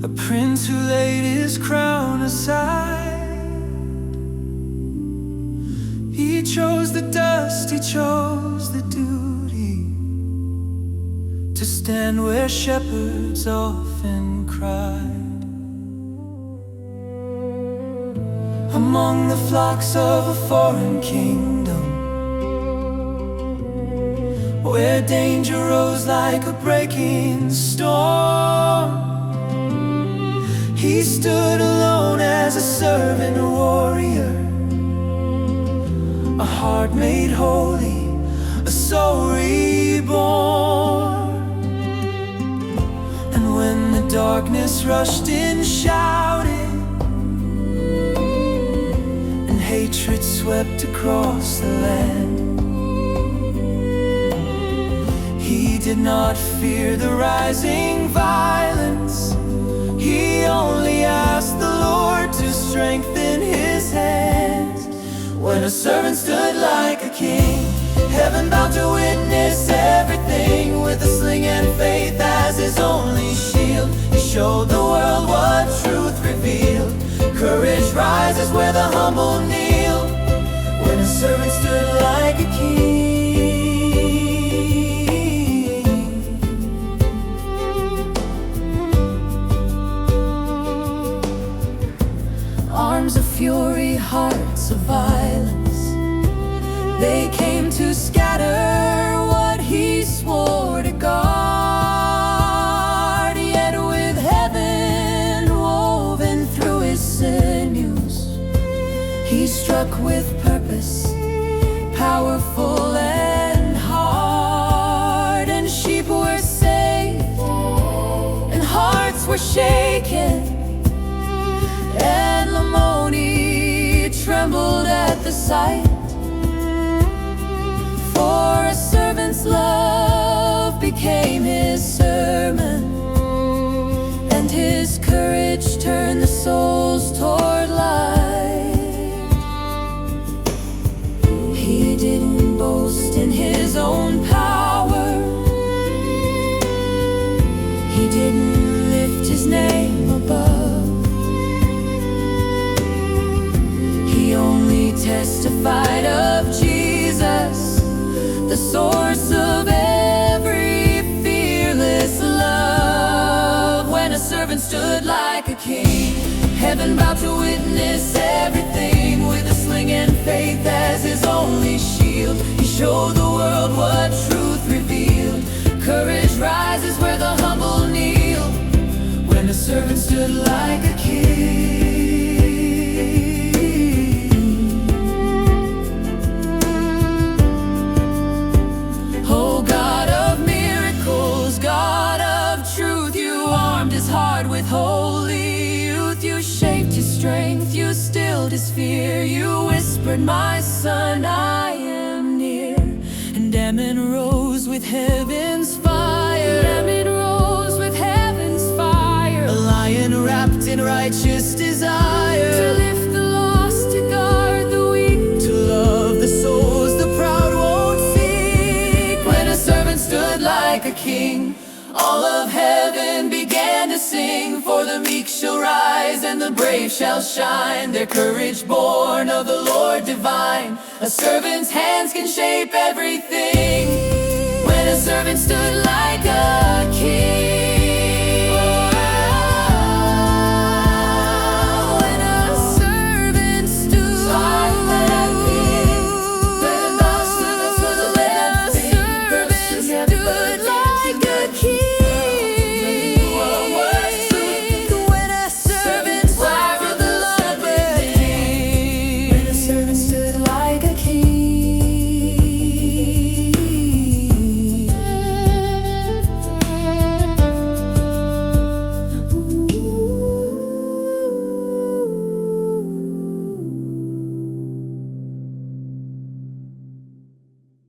a prince who laid his crown aside. He chose the dust, he chose the duty, to stand where shepherds often cried. Among the flocks of a foreign kingdom, where danger rose like a breaking storm, he stood alone as a servant warrior, a heart made holy, a soul reborn. And when the darkness rushed in shouting, and hatred swept across the land, he did not fear the rising violence. He only asked the Lord to strengthen his hands. When a servant stood like a king, heaven bound to witness everything, with a sling and faith as his only shield, he showed the world what truth revealed. Courage rises where the humble kneel. When a servant stood like a king, arms of fury, hearts of violence, they came to scatter what he swore to guard. Yet with heaven woven through his sinews, he struck with purpose, powerful and hard. And sheep were saved, and hearts were shaken, and Lamoni trembled at the sight. For a servant's love became his sermon, and his courage turned the souls toward light. He didn't boast in his own power, he didn't lift his name above. He only testified of Jesus, the source of every fearless love. When a servant stood like a king, heaven bowed to witness everything, with a sling and faith as his only shield, he showed the world what truth revealed. Courage rises where the humble kneel. When a servant stood like a king, with holy youth, you shaped his strength, you stilled his fear. You whispered, my son, I am near. And Ammon rose with heaven's fire. Ammon rose with heaven's fire. A lion wrapped in righteous desire, to lift the lost, to guard the weak, to love the souls the proud won't seek. When a servant stood like a king, all of heaven began to sing. For the meek shall rise and the brave shall shine, their courage born of the Lord divine. A servant's hands can shape everything. When a servant stood like a